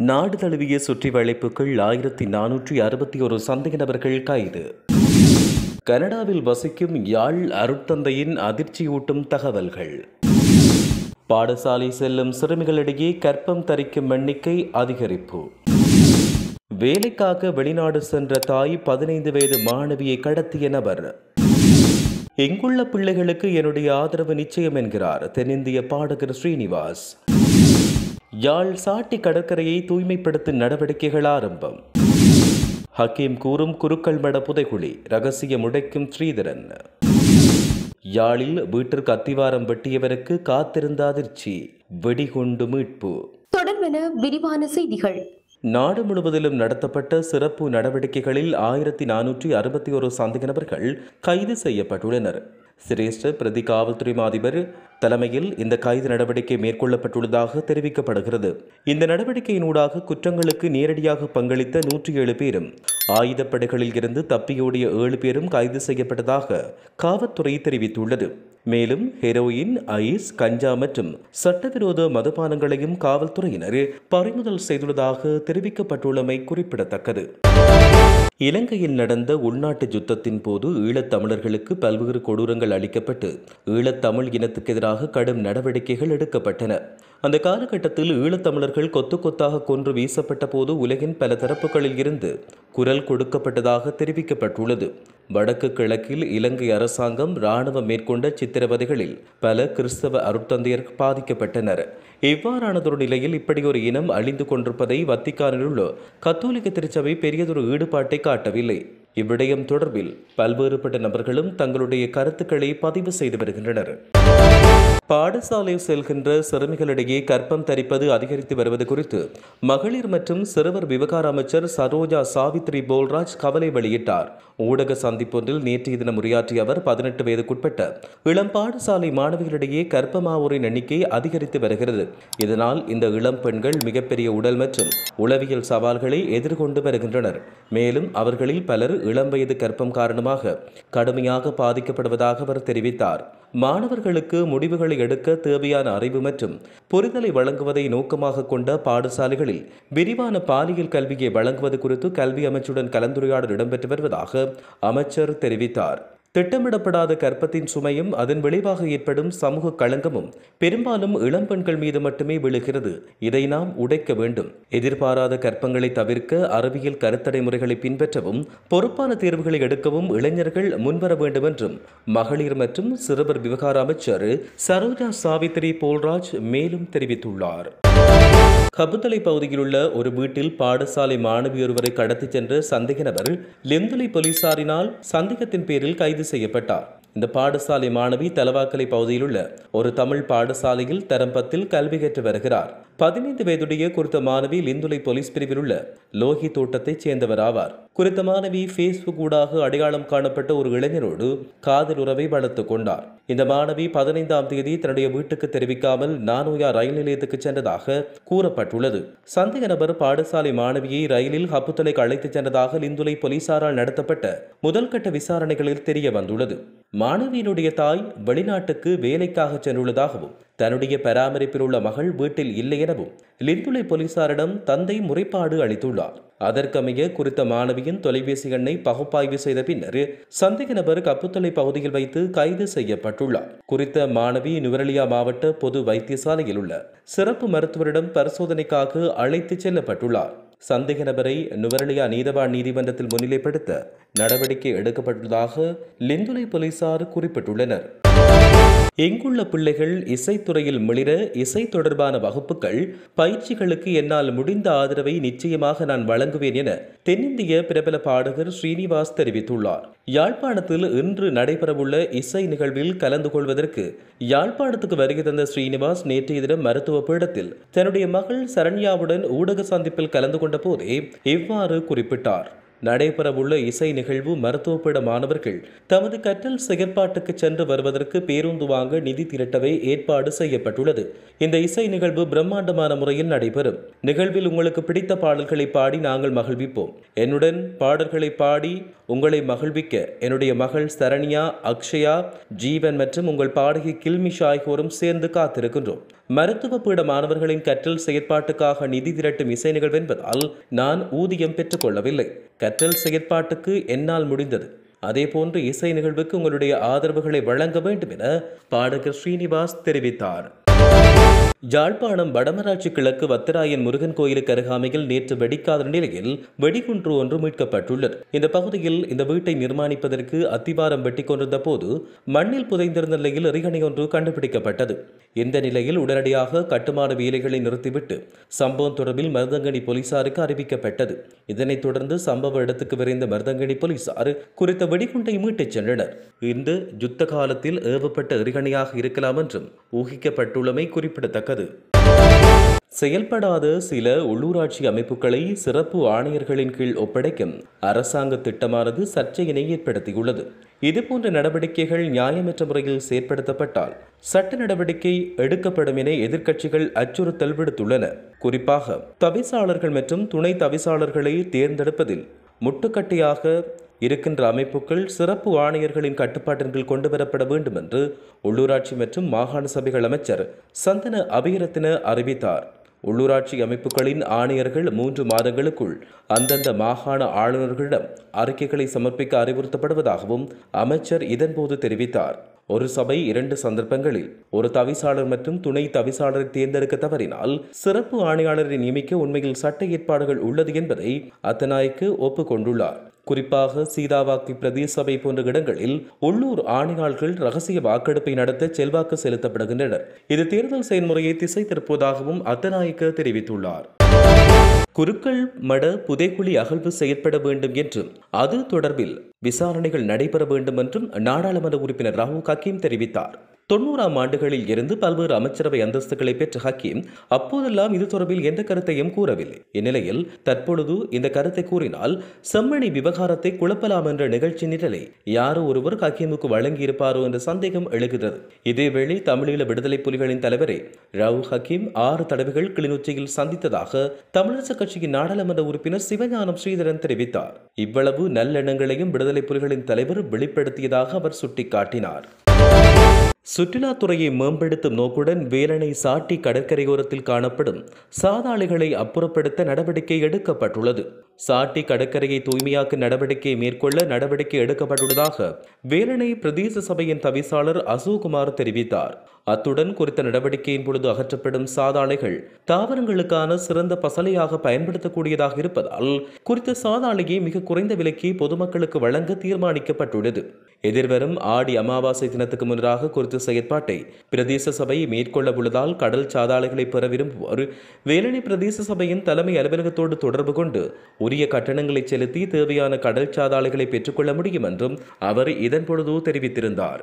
நாடு தழுவிய சுற்றி வளைப்புக்குள் 1461 சந்தேக நபர்கள் கைது. கனடாவில் வசிக்கும் யாழ் அருட்தந்தையின் அதிர்ச்சியூட்டும் தகவல்கள். பாடசாலை செல்லும் சிறுமிகளிடையே கர்ப்பம் தரிக்கும் எண்ணிக்கை அதிகரிப்பு. வேலைக்காக வெளிநாடு சென்ற தாய் 15 வயது மாணவியை கடத்திய நபர். இங்குள்ள பிள்ளைகளுக்கு என்னுடைய ஆதரவு நிச்சயம் என்கிறார் தென்னிந்திய பாடகர் ஸ்ரீனிவாஸ். யாழ் சாட்டி கடற்கரையை தூய்மைப்படுத்தும் நடவடிக்கைகள் ஆரம்பம். ஹக்கீம் கூறும் குருக்கள் மட புதைகுழி ரகசியம் உடைக்கும் ஸ்ரீதரன். யாழில் வீட்டிற்கு அத்திவாரம் வெட்டியவருக்கு காத்திருந்த அதிர்ச்சி, வெடிகுண்டு மீட்பு. தொடர்பென விரிவான செய்திகள். நாடு முழுவதிலும் நடத்தப்பட்ட சிறப்பு நடவடிக்கைகளில் 1461 சந்தேக நபர்கள் கைது செய்யப்பட்டுள்ளனர். சிரேஷ்ட பிரதி காவல்துறை அதிபர் தலைமையில் இந்த கைது நடவடிக்கை மேற்கொள்ளப்பட்டுள்ளதாக தெரிவிக்கப்படுகிறது. இந்த நடவடிக்கையினூடாக குற்றங்களுக்கு நேரடியாக பங்களித்த 107 பேரும் ஆயுதப்படைகளில் இருந்து தப்பியோடிய 7 பேரும் கைது செய்யப்பட்டதாக காவல்துறை தெரிவித்துள்ளது. மேலும் ஹெரோயின், ஐஸ், கஞ்சா மற்றும் சட்டவிரோத மதுபானங்களையும் காவல்துறையினர் பறிமுதல் செய்துள்ளதாக தெரிவிக்கப்பட்டுள்ளமை குறிப்பிடத்தக்கது. இலங்கையில் நடந்த உள்நாட்டு யுத்தத்தின் போது ஈழத்தமிழர்களுக்கு பல்வேறு கொடூரங்கள் அளிக்கப்பட்டு ஈழத்தமிழ் இனத்துக்கு எதிராக கடும் நடவடிக்கைகள் எடுக்கப்பட்டன. அந்த காலகட்டத்தில் ஈழத்தமிழர்கள் கொத்து கொத்தாக கொன்று வீசப்பட்ட போது உலகின் பல தரப்புகளில் இருந்து குரல் கொடுக்கப்பட்டதாக தெரிவிக்கப்பட்டுள்ளது. வடக்கு கிழக்கில் இலங்கை அரசாங்கம் இராணுவம் மேற்கொண்ட சித்திரவதைகளில் பல கிறிஸ்தவ அருட்தந்தையர் பாதிக்கப்பட்டனர். இவ்வாறானதொரு நிலையில் இப்படி ஒரு இனம் அழிந்து கொண்டிருப்பதை வத்திக்கானில் உள்ள கத்தோலிக்க திருச்சபை பெரியதொரு ஈடுபாட்டை காட்டவில்லை. இவ்விடயம் தொடர்பில் பல்வேறுபட்ட நபர்களும் தங்களுடைய கருத்துக்களை பதிவு செய்து வருகின்றனர். பாடசாலை செல்கின்ற சிறுமிகளிடையே கர்ப்பம் தரிப்பது அதிகரித்து வருவது குறித்து மகளிர் மற்றும் சிறுவர் விவகார அமைச்சர் சரோஜா சாவித்ரி போல்ராஜ் கவலை வெளியிட்டார். ஊடக சந்திப்பொன்றில் நேற்றைய தினம் உரையாற்றிய அவர் 18 வயதுக்குட்பட்ட இளம் பாடசாலை மாணவிகளிடையே கர்ப்பமாவோரின் எண்ணிக்கை அதிகரித்து வருகிறது. இதனால் இந்த இளம் பெண்கள் மிகப்பெரிய உடல் மற்றும் உளவியல் சவால்களை எதிர்கொண்டு வருகின்றனர். மேலும் அவர்களில் பலர் இளம் வயது கர்ப்பம் காரணமாக கடுமையாக பாதிக்கப்படுவதாக அவர் தெரிவித்தார். மாணவர்களுக்கு முடிவுகளை எடுக்க தேவையான அறிவு மற்றும் புரிதலை வழங்குவதை நோக்கமாக கொண்ட பாடசாலைகளில் விரிவான பாலியல் கல்வியை வழங்குவது குறித்து கல்வி அமைச்சுடன் கலந்துரையாடல் இடம்பெற்று வருவதாக அமைச்சர் தெரிவித்தார். திட்டமிடப்படாத கர்ப்பத்தின் சுமையும் அதன் விளைவாக ஏற்படும் சமூக களங்கமும் பெரும்பாலும் இளம் பெண்கள் மீது மட்டுமே விழுகிறது. இதை நாம் உடைக்க வேண்டும். எதிர்பாராத கர்ப்பங்களை தவிர்க்க அறிவியல் கருத்தடை முறைகளை பின்பற்றவும் பொறுப்பான தேர்வுகளை எடுக்கவும் இளைஞர்கள் முன்வர வேண்டும் என்றும் மகளிர் மற்றும் சிறுவர் விவகார அமைச்சர் சரோஜா சாவித்ரி போல்ராஜ் மேலும் தெரிவித்துள்ளார். கபுத்தலை பகுதியில் உள்ள ஒரு வீட்டில் பாடசாலை மாணவி ஒருவரை கடத்தி சென்ற சந்தேக நபர் லெந்துலை போலீசாரினால் சந்தேகத்தின் பேரில் கைது செய்யப்பட்டார். இந்த பாடசாலை மாணவி தலவாக்கலை பகுதியில் உள்ள ஒரு தமிழ் பாடசாலையில் தரம் 10 கல்வி கற்று வருகிறார். 15 வயதுடைய குறித்த மாணவி லிந்துலை போலீஸ் பிரிவில் உள்ள லோகி தோட்டத்தைச் சேர்ந்தவர் ஆவார். குறித்த மாணவி பேஸ்புக் ஊடாக அடையாளம் காணப்பட்ட ஒரு இளைஞரோடு காதல் உறவை வளர்த்துக் கொண்டார். இந்த மாணவி 15ஆம் தேதி தன்னுடைய வீட்டுக்கு தெரிவிக்காமல் நானோயா ரயில் நிலையத்துக்கு சென்றதாக கூறப்பட்டுள்ளது. சந்தேக நபர் பாடசாலை மாணவியை ரயிலில் ஹப்புத்தலைக்கு அழைத்துச் சென்றதாக லிந்துலை போலீசாரால் நடத்தப்பட்ட முதல்கட்ட விசாரணைகளில் தெரிய வந்துள்ளது. மாணவியினுடைய தாய் வெளிநாட்டுக்கு வேலைக்காக சென்றுள்ளதாகவும் தன்னுடைய பராமரிப்பில் உள்ள மகள் வீட்டில் இல்லை எனவும் லிந்துலை போலீசாரிடம் தந்தை முறைப்பாடு அளித்துள்ளார். அதற்கமைய குறித்த மாணவியின் தொலைபேசி எண்ணை பகுப்பாய்வு செய்த பின்னர் சந்தேக நபர் கப்புத்தலை பகுதியில் வைத்து கைது செய்யப்பட்டுள்ளார். குறித்த மாணவி நுவரெலியா மாவட்ட பொது வைத்தியசாலையில் உள்ள சிறப்பு மருத்துவரிடம் பரிசோதனைக்காக அழைத்து செல்லப்பட்டுள்ளார். சந்தேக நபரை நுவரெலியா நீதவான் நீதிமன்றத்தில் முன்னிலைப்படுத்த நடவடிக்கை எடுக்கப்பட்டுள்ளதாக லிந்துலை போலீசார் குறிப்பிட்டுள்ளனர். இங்குள்ள பிள்ளைகள் இசைத்துறையில் மிளிர இசை தொடர்பான வகுப்புகள் பயிற்சிகளுக்கு என்னால் முடிந்த ஆதரவை நிச்சயமாக நான் வழங்குவேன் என தென்னிந்திய பிரபல பாடகர் ஸ்ரீனிவாஸ் தெரிவித்துள்ளார். யாழ்ப்பாணத்தில் இன்று நடைபெறவுள்ள இசை நிகழ்வில் கலந்து கொள்வதற்கு யாழ்ப்பாணத்துக்கு வருகை தந்த ஸ்ரீனிவாஸ் நேற்றைய தினம் மருத்துவ பீடத்தில் தன்னுடைய மகள் சரண்யாவுடன் ஊடக சந்திப்பில் கலந்து கொண்ட போதே இவ்வாறு குறிப்பிட்டார். நடைபெறவுள்ள இசை நிகழ்வு மருத்துவப்பட மாணவர்கள் தமது கற்றல் செயற்பாட்டுக்கு சென்று வருவதற்கு பேருந்து வாங்க நிதி திரட்டவே ஏற்பாடு செய்யப்பட்டுள்ளது. இந்த இசை நிகழ்வு பிரம்மாண்டமான முறையில் நடைபெறும். நிகழ்வில் உங்களுக்கு பிடித்த பாடல்களை பாடி நாங்கள் மகிழ்விப்போம். என்னுடன் பாடல்களை பாடி உங்களை மகிழ்விக்க என்னுடைய மகள் சரண்யா, அக்ஷயா, ஜீவன் மற்றும் உங்கள் பாடகி கில்மிஷா ஆகியோரும் சேர்ந்து காத்திருக்கின்றோம். மருத்துவ பீட மாணவர்களின் கற்றல் செயற்பாட்டுக்காக நிதி திரட்டும் இசை நிகழ்வு என்பதால் நான் ஊதியம் பெற்றுக் கொள்ளவில்லை. கற்றல் செயற்பாட்டுக்கு என்னால் முடிந்தது. அதேபோன்று இசை நிகழ்வுக்கு உங்களுடைய ஆதரவுகளை வழங்க வேண்டும் என பாடகர் ஸ்ரீனிவாஸ் தெரிவித்தார். யாழ்ப்பாணம் வடமராட்சி கிழக்கு வத்திராயன் முருகன் கோயிலுக்கு அருகாமையில் நேற்று வெடிக்காத நிலையில் வெடிகுன்று ஒன்று மீட்கப்பட்டுள்ளது. இந்த பகுதியில் இந்த வீட்டை நிர்மாணிப்பதற்கு அத்திவாரம் வெட்டிக் கொண்டிருந்த போது மண்ணில் புதைந்திருந்த நிலையில் எறிகணை ஒன்று கண்டுபிடிக்கப்பட்டது. இந்த நிலையில் உடனடியாக கட்டுமான வேலைகளை நிறுத்திவிட்டு சம்பவம் தொடர்பில் மருதங்கணி போலீசாருக்கு அறிவிக்கப்பட்டது. இதனைத் தொடர்ந்து சம்பவ இடத்துக்கு விரைந்த மருதங்கணி போலீசார் குறித்த வெடிகுண்டை மீட்டுச் சென்றனர். இந்த யுத்த காலத்தில் ஏவப்பட்ட எறிகணையாக இருக்கலாம் என்றும் ஊகிக்கப்பட்டுள்ளமை குறிப்பிடத்தக்கது. செயல்படாத சில உள்ளூராட்சி அமைப்புகளை சிறப்பு ஆணையர்களின் கீழ் ஒப்படைக்கும் அரசாங்க திட்டமானது சர்ச்சையினை ஏற்படுத்தியுள்ளது. இதுபோன்ற நடவடிக்கைகள் நியாயமற்ற முறையில் செயற்படுத்தப்பட்டால் சட்ட நடவடிக்கை எடுக்கப்படும் என எதிர்க்கட்சிகள் அச்சுறுத்தல் விடுத்துள்ளன. குறிப்பாக தவிசாளர்கள் மற்றும் துணை தவிசாளர்களை தேர்ந்தெடுப்பதில் முட்டுக்கட்டையாக இருக்கின்ற அமைப்புகள் சிறப்பு ஆணையர்களின் கட்டுப்பாட்டின் கீழ் கொண்டுவரப்பட வேண்டும் என்று உள்ளூராட்சி மற்றும் மாகாண சபைகள் அமைச்சர் சந்தன அபியரத்தின அறிவித்தார். உள்ளூராட்சி அமைப்புகளின் ஆணையர்கள் 3 மாதங்களுக்குள் அந்தந்த மாகாண ஆளுநர்களிடம் அறிக்கைகளை சமர்ப்பிக்க அறிவுறுத்தப்படுவதாகவும் அமைச்சர் இதன்போது தெரிவித்தார். ஒரு சபை 2 சந்தர்ப்பங்களில் ஒரு தவிசாளர் மற்றும் துணை தவிசாளரை தேர்ந்தெடுக்க தவறினால் சிறப்பு ஆணையாளரை நியமிக்க உண்மையில் சட்ட ஏற்பாடுகள் உள்ளது என்பதை அத்தநாயக்கு ஒப்புக்கொண்டுள்ளார். குறிப்பாக சீதாவாக்கி பிரதேச சபை போன்ற இடங்களில் உள்ளூர் ஆணையாளர்கள் ரகசிய வாக்கெடுப்பை நடத்த செல்வாக்கு செலுத்தப்படுகின்றனர். இது தேர்தல் செயல்முறையை திசை திருப்புவதாகவும் அத்தநாயக்க தெரிவித்துள்ளார். குருக்கள் மட புதைக்குழி அகழ்வு செயற்பட வேண்டும் என்றும் அது தொடர்பில் விசாரணைகள் நடைபெற வேண்டும் என்றும் நாடாளுமன்ற உறுப்பினர் ராவூக் ஹக்கீம் தெரிவித்தார். 90ஆம் ஆண்டுகளில் இருந்து பல்வேறு அமைச்சரவை அந்தஸ்துகளை பெற்ற ஹக்கீம் அப்போதெல்லாம் இது தொடர்பில் எந்த கருத்தையும் கூறவில்லை. இந்நிலையில் தற்பொழுது இந்த கருத்தை கூறினால் செம்மணி விவகாரத்தை குழப்பலாம் என்ற நிகழ்ச்சி நிரலை யாரோ ஒருவர் ஹக்கீமுக்கு வழங்கியிருப்பாரோ என்ற சந்தேகம் எழுகிறது. இதேவேளை தமிழீழ விடுதலை புலிகளின் தலைவரை ராவூக் ஹக்கீம் 6 தடவைகள் கிளிநொச்சியில் சந்தித்ததாக தமிழரசுக் கட்சியின் நாடாளுமன்ற உறுப்பினர் சிவஞானம் ஸ்ரீதரன் தெரிவித்தார். இவ்வளவு நல்லெண்ணங்களையும் விடுதலை புலிகளின் தலைவர் வெளிப்படுத்தியதாக அவர் சுட்டிக்காட்டினார். சுற்றுலாத்துறையை மேம்படுத்தும் நோக்குடன் வேலணை சாட்டி கடற்கரையோரத்தில் காணப்படும் சாதாளிகளை அப்புறப்படுத்த நடவடிக்கை எடுக்கப்பட்டுள்ளது. சாட்டி கடற்கரையை தூய்மையாக்க நடவடிக்கை மேற்கொள்ள நடவடிக்கை எடுக்கப்பட்டுள்ளதாக வேலணை பிரதேச சபையின் தவிசாளர் அசோக்குமார் தெரிவித்தார். அத்துடன் குறித்த நடவடிக்கையின் பொழுது அகற்றப்படும் சாதாளைகள் தாவரங்களுக்கான சிறந்த பசலையாக பயன்படுத்தக்கூடியதாக இருப்பதால் குறித்த சாதாளையை மிக குறைந்த விலைக்கு பொதுமக்களுக்கு வழங்க தீர்மானிக்கப்பட்டுள்ளது. எதிர்வரும் ஆடி அமாவாசை தினத்துக்கு முன்னதாக குறித்த செயற்பாட்டை பிரதேச சபை மேற்கொள்ள உள்ளதால் கடல் சாதாளைகளை பெற விரும்புவோர் வேலணை பிரதேச சபையின் தலைமை அலுவலகத்தோடு தொடர்பு கொண்டு உரிய கட்டணங்களை செலுத்தி தேவையான கடல் சாதாளைகளை பெற்றுக்கொள்ள முடியும் என்றும் அவர் இதன்பொழுது தெரிவித்திருந்தார்.